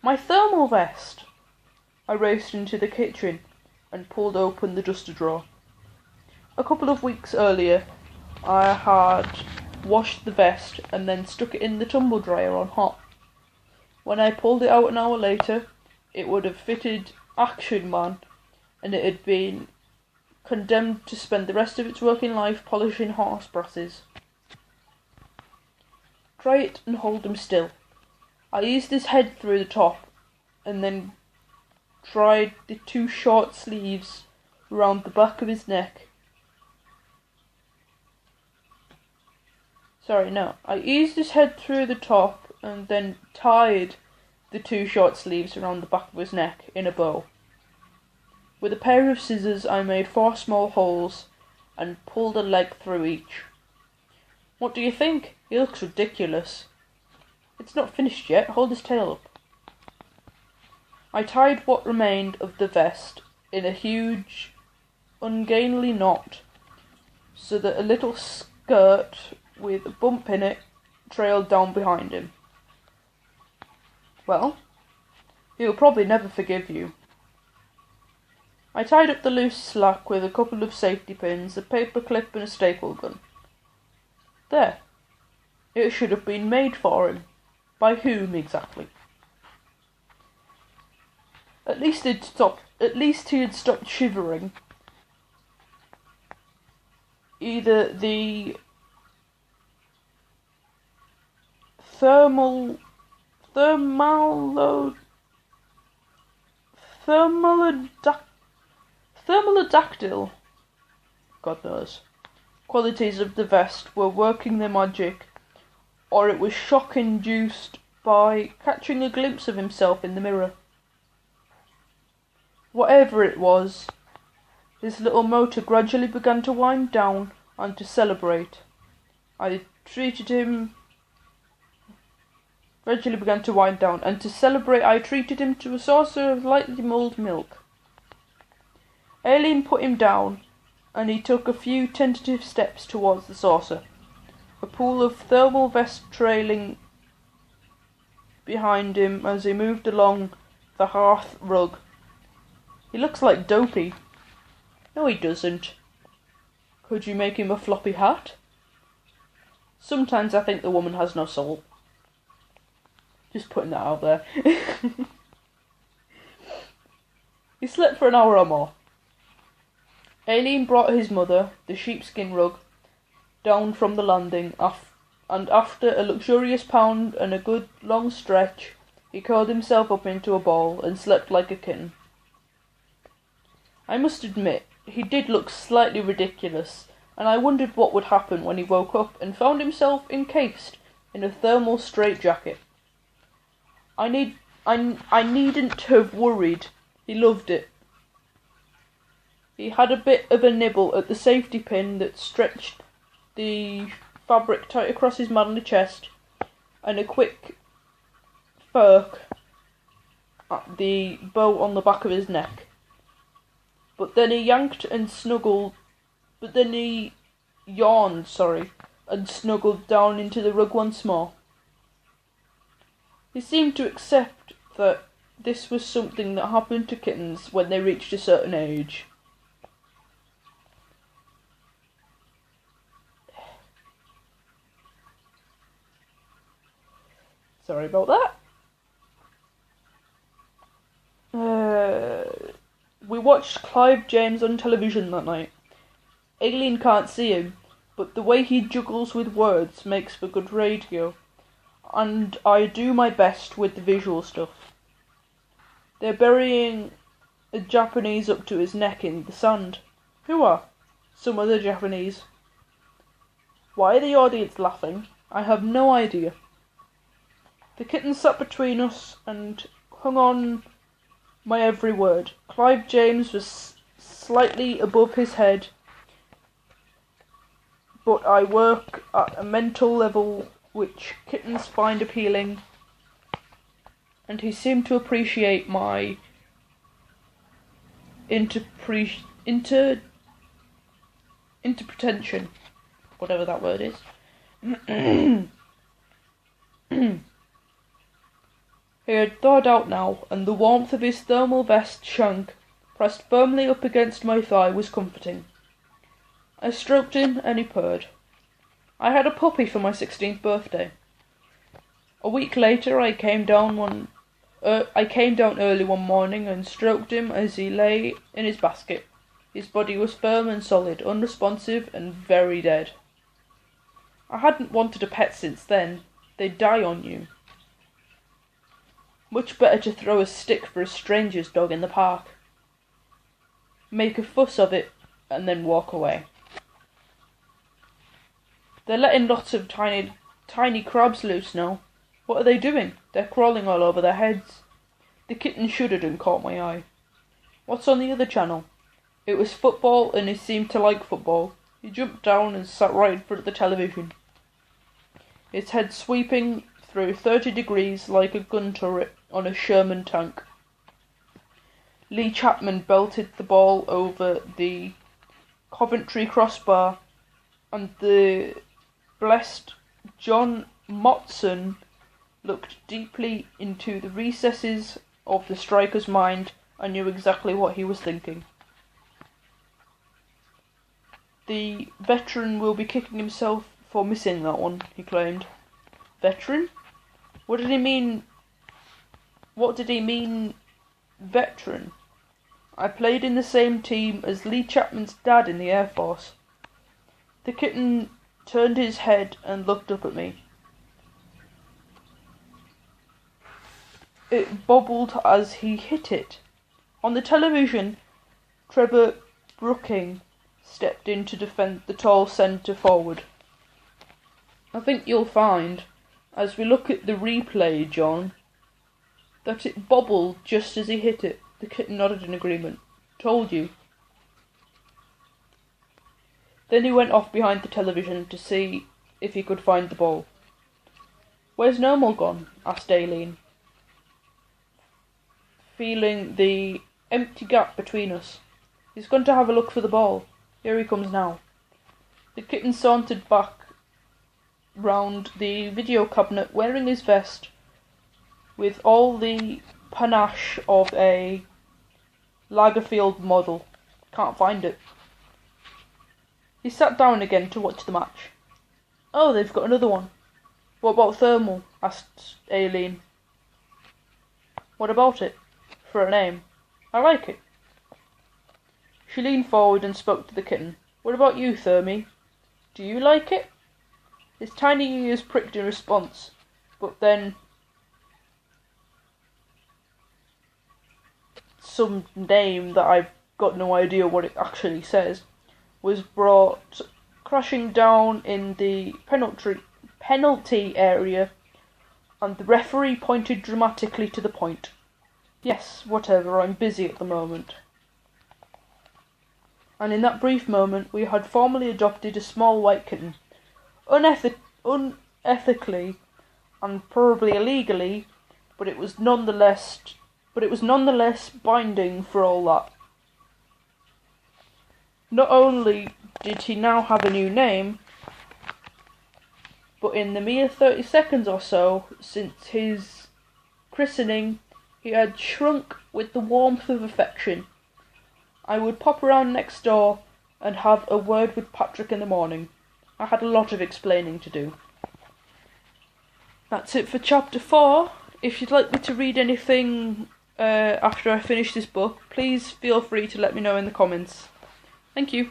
My thermal vest! I raced into the kitchen and pulled open the duster drawer. A couple of weeks earlier, I had washed the vest and then stuck it in the tumble dryer on hot. When I pulled it out an hour later, it would have fitted Action Man, and it had been condemned to spend the rest of its working life polishing horse brasses. Try it and hold him still. I eased his head through the top, and then tried the two short sleeves round the back of his neck. I eased his head through the top and then tied the two short sleeves around the back of his neck in a bow. With a pair of scissors I made 4 small holes and pulled a leg through each. What do you think? He looks ridiculous. It's not finished yet, hold his tail up. I tied what remained of the vest in a huge, ungainly knot, so that a little skirt with a bump in it trailed down behind him. Well, he'll probably never forgive you. I tied up the loose slack with a couple of safety pins, a paper clip and a staple gun. There. It should have been made for him. By whom exactly? At least he had stopped shivering. Either the thermalodactyl, God knows, qualities of the vest were working their magic, or it was shock induced by catching a glimpse of himself in the mirror. Whatever it was, his little motor gradually began to wind down and to celebrate. I treated him to a saucer of lightly mulled milk. Aileen put him down, and he took a few tentative steps towards the saucer, a pool of thermal vest trailing behind him as he moved along the hearth rug. He looks like Dopey. No, he doesn't. Could you make him a floppy hat? Sometimes I think the woman has no soul. Just putting that out there. He slept for an hour or more. Aileen brought his mother, the sheepskin rug, down from the landing, and after a luxurious pound and a good long stretch, he curled himself up into a ball and slept like a kitten. I must admit, he did look slightly ridiculous, and I wondered what would happen when he woke up and found himself encased in a thermal straitjacket. I needn't have worried. He loved it. He had a bit of a nibble at the safety pin that stretched the fabric tight across his manly chest, and a quick firk at the bow on the back of his neck. But then he yawned, and snuggled down into the rug once more. He seemed to accept that this was something that happened to kittens when they reached a certain age. Sorry about that. We watched Clive James on television that night. Aileen can't see him, but the way he juggles with words makes for good radio, and I do my best with the visual stuff. They're burying a Japanese up to his neck in the sand. Who are? Some other Japanese. Why the audience laughing? I have no idea. The kitten sat between us and hung on my every word. Clive James was slightly above his head, but I work at a mental level which kittens find appealing, and he seemed to appreciate my interpretation, whatever that word is. He had thawed out now, and the warmth of his thermal vest shank, pressed firmly up against my thigh, was comforting. I stroked him, and he purred. I had a puppy for my 16th birthday. A week later, I came down early one morning and stroked him as he lay in his basket. His body was firm and solid, unresponsive, and very dead. I hadn't wanted a pet since then. They'd die on you. Much better to throw a stick for a stranger's dog in the park. Make a fuss of it, and then walk away. They're letting lots of tiny crabs loose now. What are they doing? They're crawling all over their heads. The kitten shuddered and caught my eye. What's on the other channel? It was football, and he seemed to like football. He jumped down and sat right in front of the television, his head sweeping through 30 degrees like a gun turret on a Sherman tank. Lee Chapman belted the ball over the Coventry crossbar, and the blessed John Motson looked deeply into the recesses of the striker's mind and knew exactly what he was thinking. The veteran will be kicking himself for missing that one, he claimed. Veteran? What did he mean? What did he mean, veteran? I played in the same team as Lee Chapman's dad in the Air Force. The kitten turned his head and looked up at me. It bobbled as he hit it. On the television, Trevor Brooking stepped in to defend the tall centre forward. I think you'll find, as we look at the replay, John, that it bobbled just as he hit it. The kitten nodded in agreement. Told you. Then he went off behind the television to see if he could find the ball. Where's Normal gone? Asked Aileen, feeling the empty gap between us. He's gone to have a look for the ball. Here he comes now. The kitten sauntered back round the video cabinet wearing his vest with all the panache of a Lagerfield model. Can't find it. He sat down again to watch the match. Oh, they've got another one. What about Thermal? Asked Aileen. What about it? For a name. I like it. She leaned forward and spoke to the kitten. What about you, Thermy? Do you like it? His tiny ears pricked in response, but then some name that I've got no idea what it actually says was brought crashing down in the penalty area, and the referee pointed dramatically to the point. Yes, whatever, I'm busy at the moment. And in that brief moment we had formally adopted a small white kitten. Unethically and probably illegally, but it was nonetheless binding for all that. Not only did he now have a new name, but in the mere 30 seconds or so since his christening, he had shrunk with the warmth of affection. I would pop around next door and have a word with Patrick in the morning. I had a lot of explaining to do. That's it for chapter 4. If you'd like me to read anything after I finish this book, please feel free to let me know in the comments. Thank you.